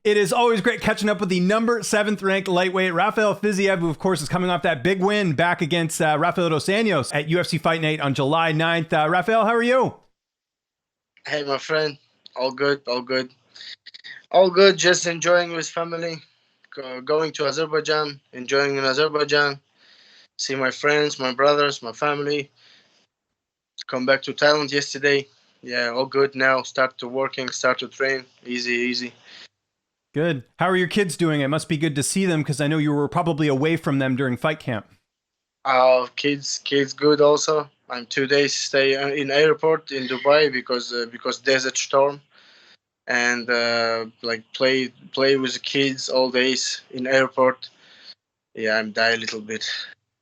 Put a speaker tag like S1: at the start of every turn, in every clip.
S1: It is always great catching up with the number 7th ranked lightweight, Rafael Fiziev, who, of course, is coming off that big win back against Rafael Dos Anjos at UFC Fight Night on July 9th. Rafael, how are you?
S2: Hey, my friend. All good, all good. All good, just enjoying with family. Going to Azerbaijan, enjoying in Azerbaijan. See my friends, my brothers, my family. Come back to Thailand yesterday. Yeah, all good now. Start to working, start to train. Easy, easy.
S1: Good. How are your kids doing? It must be good to see them because I know you were probably away from them during fight camp.
S2: Kids good also. I'm 2 days stay in airport in Dubai because desert storm and like play with the kids all days in airport. Yeah, I'm die a little bit.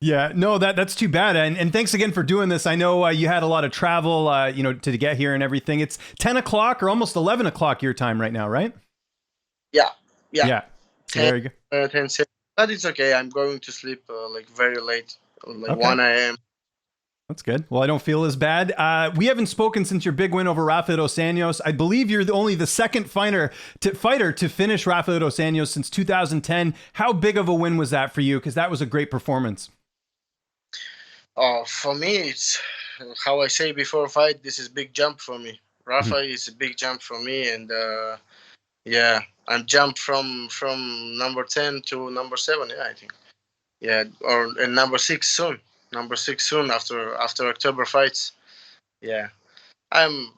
S1: Yeah, no, that's too bad. And thanks again for doing this. I know you had a lot of travel, to get here and everything. It's 10 o'clock or almost 11 o'clock your time right now, right?
S2: Yeah, yeah.
S1: Yeah.
S2: 10,
S1: Very good.
S2: 10 seconds. But it's okay. I'm going to sleep like very late, like
S1: Okay.
S2: 1 a.m.
S1: That's good. Well, I don't feel as bad. We haven't spoken since your big win over Rafael Dos Anjos. I believe you're only the second fighter to finish Rafael Dos Anjos since 2010. How big of a win was that for you? Because that was a great performance.
S2: Oh, for me, it's how I say before fight. This is big jump for me. Rafa is a big jump for me, and yeah, I'm jumped from number 10 to number 7. Yeah, I think. Yeah, or and number 6 soon. Number 6 soon after October fights. Yeah, I'm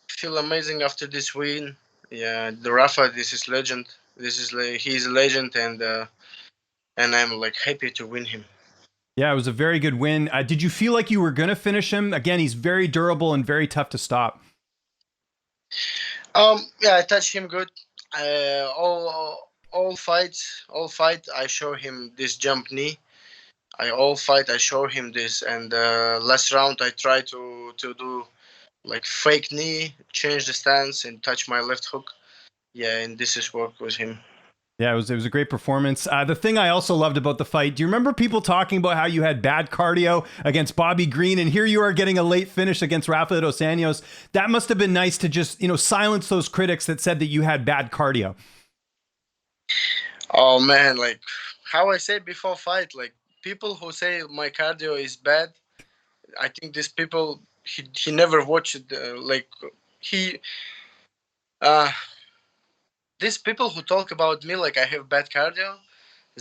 S2: feel amazing after this win. Yeah, the Rafa, this is legend. This is he's a legend, and I'm like happy to win him.
S1: Yeah, it was a very good win. Did you feel like you were going to finish him? Again, he's very durable and very tough to stop.
S2: Yeah, I touched him good. All fight, I show him this jump knee. I show him this, and last round I try to do like fake knee, change the stance, and touch my left hook. Yeah, and this is work with him.
S1: Yeah, it was a great performance. The thing I also loved about the fight, do you remember people talking about how you had bad cardio against Bobby Green, and here you are getting a late finish against Rafael Dos Anjos? That must have been nice to just, silence those critics that said that you had bad cardio.
S2: Oh man, like how I said before fight, like people who say my cardio is bad, I think these people he never watched like he uh these people who talk about me like I have bad cardio,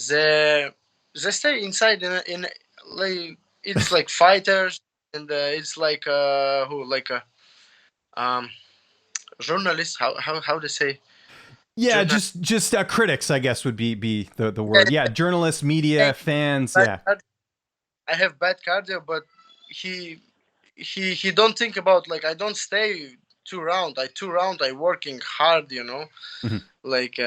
S2: they they stay inside in like it's like fighters and it's like who like a um journalist how to say
S1: Yeah,
S2: journal.
S1: just critics, I guess would be the word. Yeah, journalists, media, fans.
S2: Bad
S1: Yeah.
S2: I have bad cardio, but he he don't think about like I don't stay 2 round. I working hard.
S1: Mhm.
S2: Like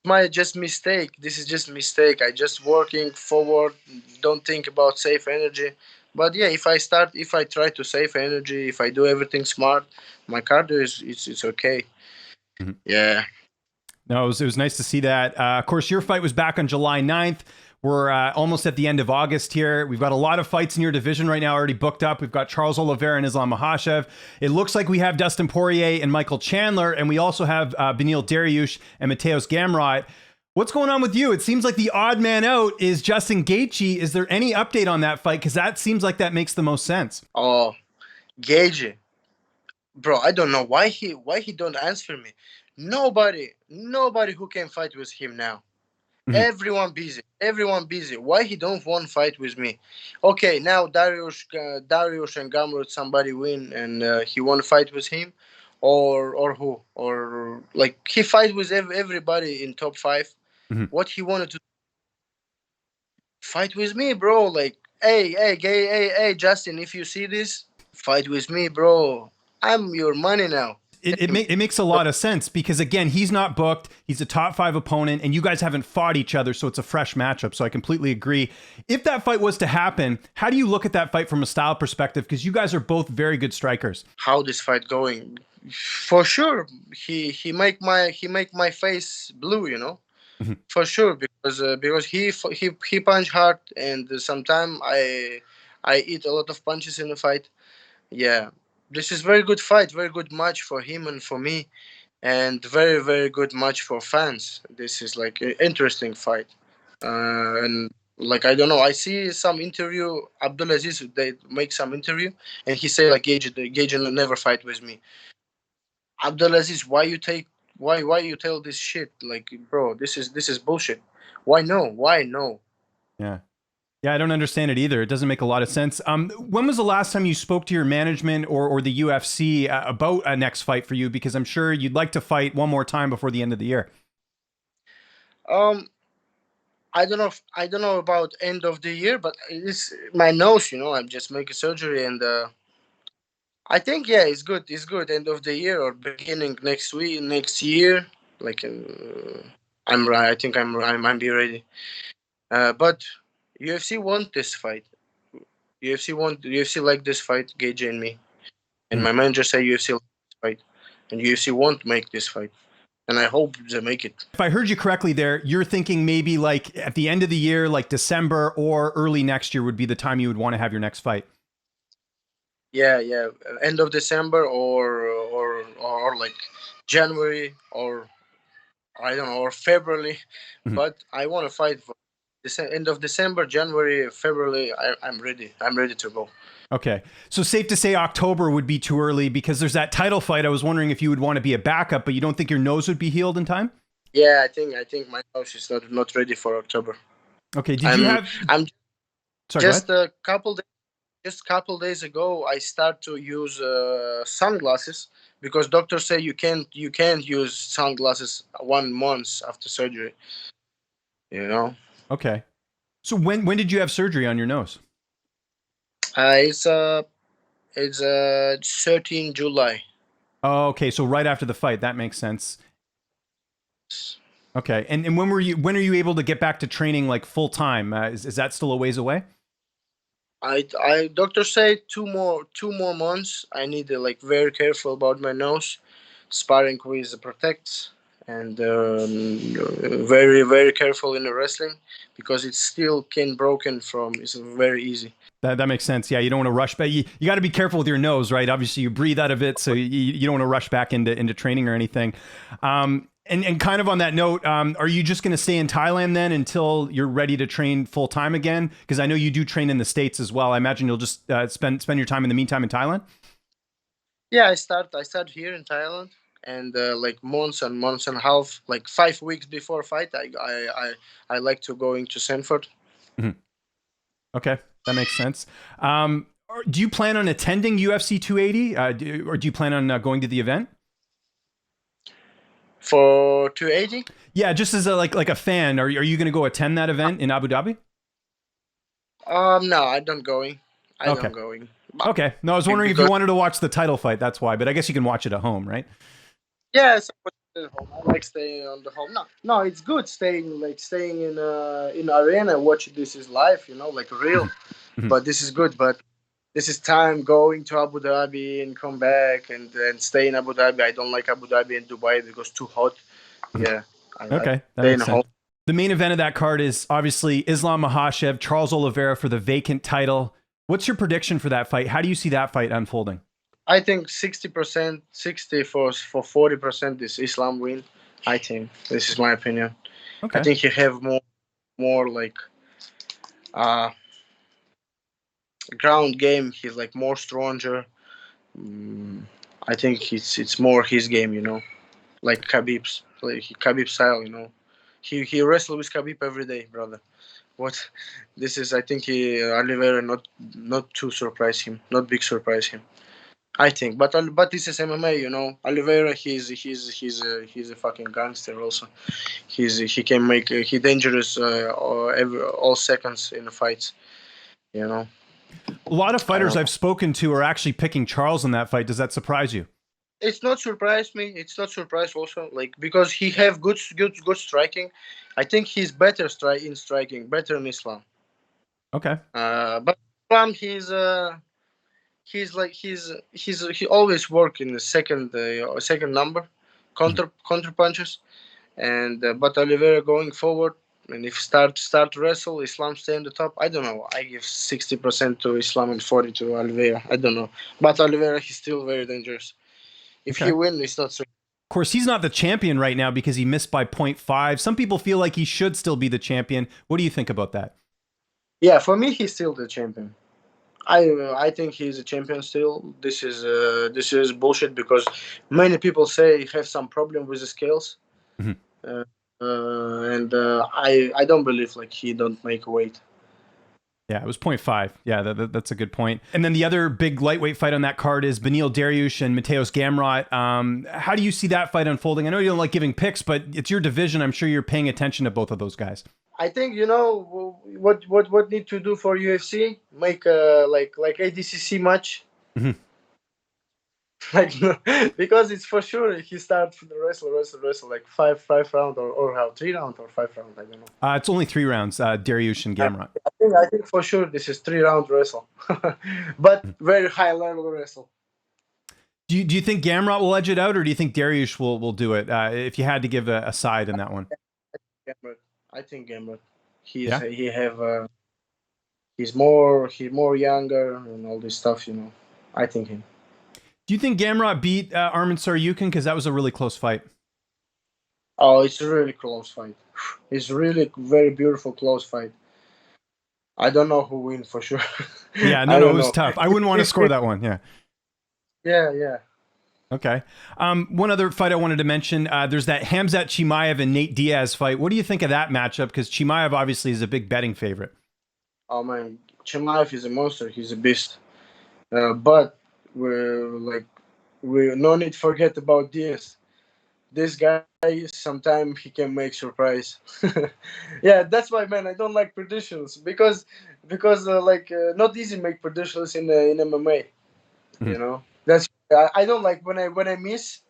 S2: my just mistake. This is just mistake. I just working forward. Don't think about safe energy. But yeah, if I try to save energy, if I do everything smart, my cardio is it's okay.
S1: Mhm.
S2: Yeah.
S1: No, it was nice to see that. Of course, your fight was back on July 9th. We're almost at the end of August here. We've got a lot of fights in your division right now already booked up. We've got Charles Oliveira and Islam Makhachev. It looks like we have Dustin Poirier and Michael Chandler, and we also have Beneil Dariush and Mateuz Gamrot. What's going on with you? It seems like the odd man out is Justin Gaethje. Is there any update on that fight? Because that seems like that makes the most sense.
S2: Oh, Gage, bro, I don't know why he don't answer me. Nobody who can fight with him now.
S1: Mhm.
S2: Everyone busy. Why he don't want fight with me? Okay, now Dariush and Gamrot somebody win and he want to fight with him, or who or like he fight with everybody in top 5.
S1: Mhm.
S2: What he wanted to fight with me, bro? Like hey Justin, if you see this, fight with me, bro. I'm your money now.
S1: It makes a lot of sense because again, he's not booked. He's a top 5 opponent, and you guys haven't fought each other, so it's a fresh matchup. So I completely agree. If that fight was to happen, how do you look at that fight from a style perspective? Because you guys are both very good strikers.
S2: How this fight going? For sure, he make my face blue.
S1: Mhm.
S2: For sure, because he punch hard, and sometimes I eat a lot of punches in the fight. Yeah, this is very good fight, very good match for him and for me. and very very good match for fans. This is like an interesting fight, and like I don't know. I see some interview. Abdulaziz they make some interview, and he say like Gage never fight with me. Abdulaziz, why you tell this shit? Like, bro, this is bullshit. Why no? Why no?
S1: Yeah. Yeah, I don't understand it either. It doesn't make a lot of sense. When was the last time you spoke to your management or the UFC about a next fight for you? Because I'm sure you'd like to fight one more time before the end of the year.
S2: Um, I don't know about end of the year, but it's my nose. I'm just making surgery, and I think yeah, it's good. It's good. End of the year or beginning next week, next year. Like, I'm right. I think I'm be ready. But UFC want this fight. UFC like this fight, Gage and me. And my manager say UFC like this fight, and UFC won't make this fight, and I hope they make it.
S1: If I heard you correctly there, you're thinking maybe like at the end of the year, like December or early next year would be the time you would want to have your next fight.
S2: Yeah, end of December or like January or I don't know or February, but I want to fight for end of December, January, February. I'm ready. I'm ready to go.
S1: Okay. So safe to say October would be too early because there's that title fight. I was wondering if you would want to be a backup, but you don't think your nose would be healed in time?
S2: Yeah, I think my nose is not ready for October.
S1: Okay.
S2: I'm
S1: Sorry,
S2: just a couple days ago I start to use sunglasses because doctors say you can't use sunglasses 1 month after surgery.
S1: Okay. So when did you have surgery on your nose?
S2: It's 13 July.
S1: Oh, okay. So right after the fight, that makes sense. Okay. And when are you able to get back to training like full time? Is that still a ways away?
S2: I doctors say two more months. I need to like very careful about my nose, sparring with the protects, and very very careful in the wrestling because it still can broken from. It's very easy.
S1: That makes sense. Yeah, you don't want to rush back. You got to be careful with your nose, right? Obviously, you breathe out of it, so you don't want to rush back into training or anything. And kind of on that note, are you just going to stay in Thailand then until you're ready to train full time again? Because I know you do train in the States as well. I imagine you'll just spend your time in the meantime in Thailand.
S2: Yeah, I start here in Thailand, and like months and a half, like 5 weeks before fight, I like to go into Sanford.
S1: Mm-hmm. Okay, that makes sense. Do you plan on attending UFC 280, or do you plan on going to the event?
S2: For 280?
S1: Yeah, just as a fan, are you going to go attend that event in Abu Dhabi?
S2: No, I don't going.
S1: Okay.
S2: Don't going.
S1: Okay. No, I was wondering if you wanted to watch the title fight. That's why. But I guess you can watch it at home, right?
S2: Yes, I like staying on the home. No, it's good staying in arena. Watch this is live, like real.
S1: Mm-hmm.
S2: But this is good. But this is time going to Abu Dhabi and come back and stay in Abu Dhabi. I don't like Abu Dhabi and Dubai because too hot. Yeah.
S1: Okay, that makes sense. The main event of that card is obviously Islam Makhachev, Charles Oliveira for the vacant title. What's your prediction for that fight? How do you see that fight unfolding?
S2: I think 60%, 60 for 40% is Islam win. I think this is my opinion. Okay. I think he have more like ground game. He's like more stronger. I think it's more his game, like Khabib's, like Khabib style. He wrestle with Khabib every day, brother. What this is, I think Oliveira not too surprise him, not big surprise him. I think, but this is MMA, Oliveira, he's a fucking gangster. Also, he can make he dangerous all seconds in the fights.
S1: A lot of fighters I've spoken to are actually picking Charles in that fight. Does that surprise you?
S2: It's not surprised me. It's not surprised also, like because he have good striking. I think he's better in striking, better than Islam.
S1: Okay.
S2: But Islam, he always work in the second number, counter punches, and but Oliveira going forward, and if start wrestle, Islam stay on the top. I don't know. I give 60% to Islam and 40 to Oliveira. I don't know, but Oliveira he's still very dangerous. If he win, it's not so.
S1: Of course, he's not the champion right now because he missed by 0.5. Some people feel like he should still be the champion. What do you think about that?
S2: Yeah, for me, he's still the champion. I think he's a champion still. This is bullshit because many people say he has some problem with the scales,
S1: Mhm.
S2: and I don't believe like he don't make weight.
S1: Yeah, it was 0.5. Yeah, that's a good point. And then the other big lightweight fight on that card is Beneil Dariush and Mateuz Gamrot. How do you see that fight unfolding? I know you don't like giving picks, but it's your division. I'm sure you're paying attention to both of those guys.
S2: I think what need to do for UFC make like ADCC match.
S1: Mhm.
S2: Like because it's for sure he starts the wrestle like five round or how 3 round or 5 round, I don't know.
S1: It's only 3 rounds, Dariush and Gamrot.
S2: I think for sure this is 3 round wrestle, but very high level wrestle.
S1: Do you think Gamrot will edge it out, or do you think Dariush will do it? If you had to give a side in that one,
S2: Gamrot. I think Gamrot.
S1: Yeah?
S2: He's more younger and all this stuff. I think him.
S1: Do you think Gamrot beat Arman Tsarukyan? Because that was a really close fight.
S2: Oh, it's a really close fight. It's really very beautiful close fight. I don't know who wins for sure.
S1: Yeah, no, it was tough. I wouldn't want to score that one. Yeah.
S2: Yeah.
S1: Okay. One other fight I wanted to mention, there's that Khamzat Chimaev and Nate Diaz fight. What do you think of that matchup? Because Chimaev obviously is a big betting favorite.
S2: Oh man, Chimaev is a monster. He's a beast. But we no need to forget about Diaz. This guy, sometimes he can make surprise. Yeah, that's why, man, I don't like predictions because not easy make predictions in MMA.
S1: Mhm.
S2: That's I don't like when I miss.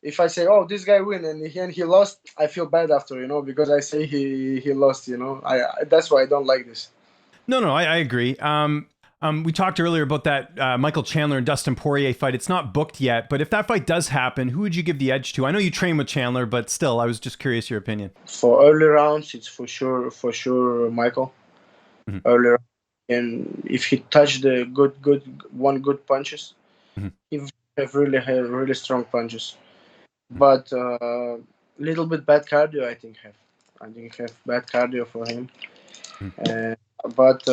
S2: If I say, oh, this guy win and he lost, I feel bad after, because I say he lost. I that's why I don't like this.
S1: No, I agree. We talked earlier about that Michael Chandler and Dustin Poirier fight. It's not booked yet, but if that fight does happen, who would you give the edge to? I know you train with Chandler, but still, I was just curious your opinion.
S2: For early rounds, it's for sure Michael.
S1: Mhm.
S2: Early rounds. And if he touched the good punches,
S1: Mhm.
S2: he have really strong punches. But little bit bad cardio, I think have bad cardio for him.
S1: Mhm.
S2: But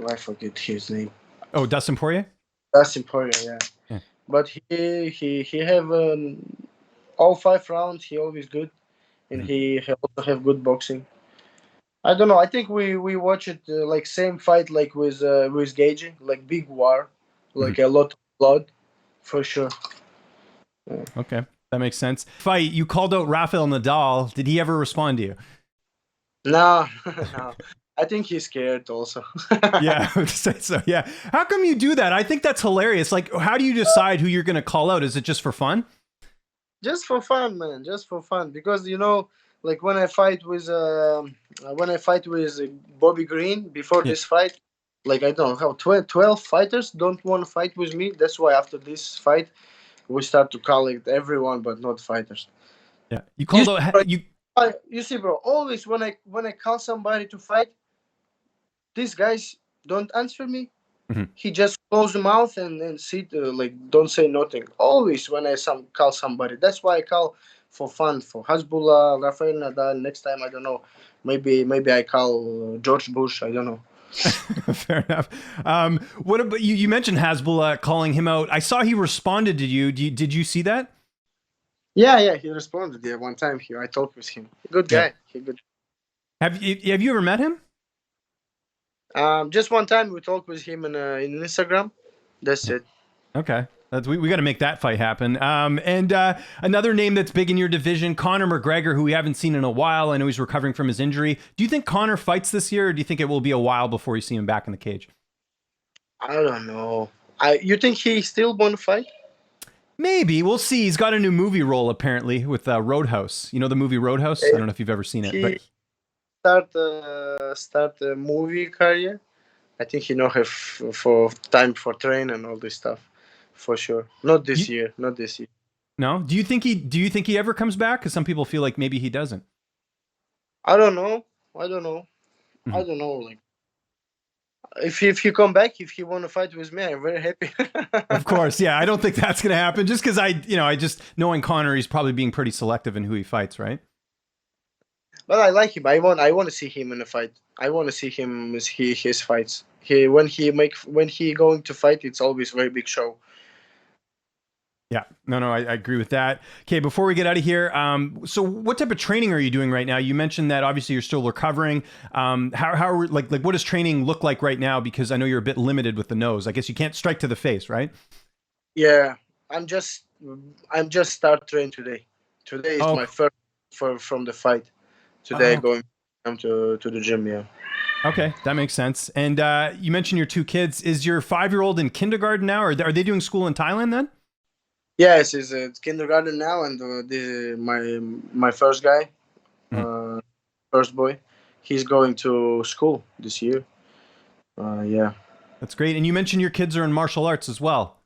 S2: I forget his name.
S1: Oh, Dustin Poirier?
S2: Dustin Poirier, yeah.
S1: Yeah.
S2: But he have all 5 rounds. He always good, and
S1: Mhm.
S2: he also have good boxing. I don't know. I think we watch it like same fight like with Gaethje, like big war, like a lot of blood, for sure. Yeah.
S1: Okay, that makes sense. Fight, you called out Rafael Nadal. Did he ever respond to you?
S2: No, no. I think he's scared also.
S1: Yeah, I would say so. Yeah. How come you do that? I think that's hilarious. Like, how do you decide who you're going to call out? Is it just for fun?
S2: Just for fun, man. Just for fun, because like when I fight with Bobby Green before
S1: Yeah.
S2: this fight, like I don't know how 12 fighters don't want to fight with me. That's why after this fight we start to call it everyone, but not fighters.
S1: Yeah. You
S2: You
S1: called
S2: see,
S1: out
S2: bro,
S1: you.
S2: you see, bro. Always when I call somebody to fight, these guys don't answer me.
S1: Mhm.
S2: He just close the mouth and sit like don't say nothing. Always when I call somebody, that's why I call for fun for Hasbulla, Rafael Nadal. Next time I don't know, maybe I call George Bush. I don't know.
S1: Fair enough. What about you? You mentioned Hasbulla calling him out. I saw he responded to you. Did you see that?
S2: Yeah, he responded. Yeah, one time I talked with him. Good
S1: Yeah.
S2: guy. He good.
S1: Have you ever met him?
S2: Just one time we talked with him in Instagram. That's it.
S1: Okay. We got to make that fight happen. And another name that's big in your division, Conor McGregor, who we haven't seen in a while. I know he's recovering from his injury. Do you think Conor fights this year, or do you think it will be a while before you see him back in the cage?
S2: I don't know. You think he still want to fight?
S1: Maybe. We'll see. He's got a new movie role, apparently, with Roadhouse. You know the movie Roadhouse? I don't know if you've ever seen it.
S2: He
S1: But
S2: start a movie career. I think he have for time for train and all this stuff, for sure. Not this year. Not this year.
S1: No? Do you think he ever comes back? Because some people feel like maybe he doesn't.
S2: I don't know. I don't know.
S1: Mhm.
S2: I don't know. Like If he come back, if he want to fight with me, I'm very happy.
S1: Of course, yeah. I don't think that's going to happen. Just because I just knowing Conor, he's probably being pretty selective in who he fights, right?
S2: But I like him. I want to see him in a fight. I want to see him with his fights. When he going to fight, it's always very big show.
S1: Yeah, no, I agree with that. Okay, before we get out of here, so what type of training are you doing right now? You mentioned that obviously you're still recovering. How like what does training look like right now? Because I know you're a bit limited with the nose. I guess you can't strike to the face, right?
S2: Yeah, I'm just start train today. Today is
S1: Oh,
S2: my first from the fight. Today
S1: oh,
S2: going come to the gym. Yeah.
S1: okay, that makes sense. And you mentioned your two kids. Is your 5-year-old in kindergarten now, or are they doing school in Thailand then?
S2: Yes, it's kindergarten now, and my first guy,
S1: Mhm.
S2: uh, first boy, he's going to school this year. Yeah.
S1: That's great. And you mentioned your kids are in martial arts as well.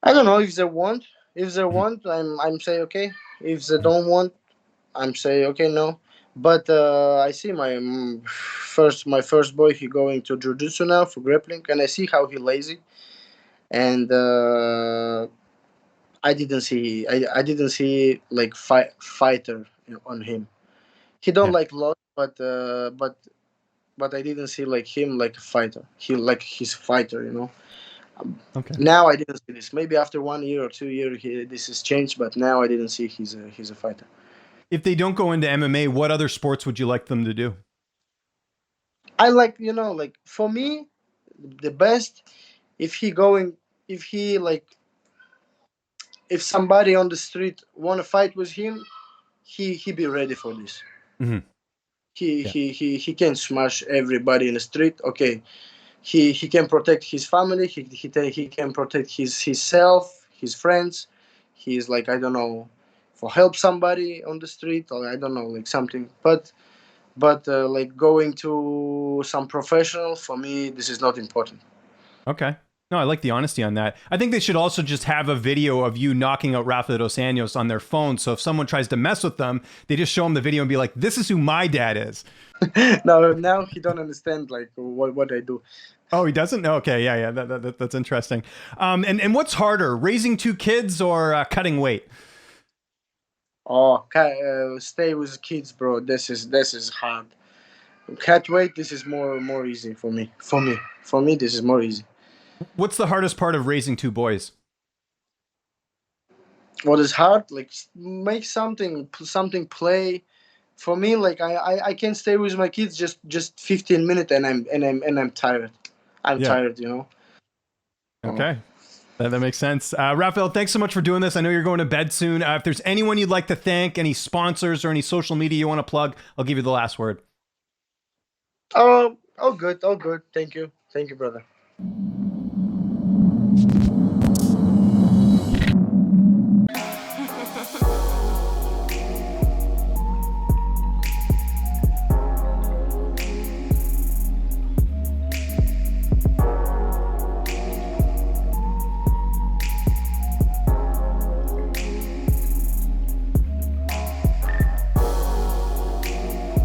S2: I don't know if they want. If they
S1: Mhm.
S2: want, I'm say okay. If they don't want, I'm say okay no. But I see my first boy, he going to jiu-jitsu now for grappling, and I see how he lazy, and I didn't see like fighter on him. He don't
S1: Yeah.
S2: like lot, but I didn't see like him like a fighter. He like his fighter.
S1: Okay.
S2: Now I didn't see this. Maybe after 1 year or 2 year, this has changed. But now I didn't see he's a fighter.
S1: If they don't go into MMA, what other sports would you like them to do?
S2: I like for me, the best if he going if he like if somebody on the street want to fight with him, he be ready for this.
S1: Hmm.
S2: He
S1: Yeah.
S2: he he he can smash everybody in the street. Okay, he can protect his family. He can protect his self, his friends. He's like, I don't know, for help somebody on the street, or I don't know, like something. But like going to some professional, for me this is not important.
S1: Okay. No, I like the honesty on that. I think they should also just have a video of you knocking out Rafael dos Anjos on their phone. So if someone tries to mess with them, they just show them the video and be like, "This is who my dad is."
S2: Now he don't understand like what I do.
S1: Oh, he doesn't? Okay, yeah. That's interesting. And what's harder, raising two kids or cutting weight?
S2: Oh, stay with kids, bro. This is hard. Cat weight. This is more easy for me. For me, this is more easy.
S1: What's the hardest part of raising two boys?
S2: What is hard, like make something play. For me, like I can stay with my kids just 15 minutes, and I'm tired. I'm
S1: Yeah.
S2: tired. Oh.
S1: Okay. That makes sense. Rafael, thanks so much for doing this. I know you're going to bed soon. If there's anyone you'd like to thank, any sponsors or any social media you want to plug, I'll give you the last word.
S2: Oh, good, thank you, brother.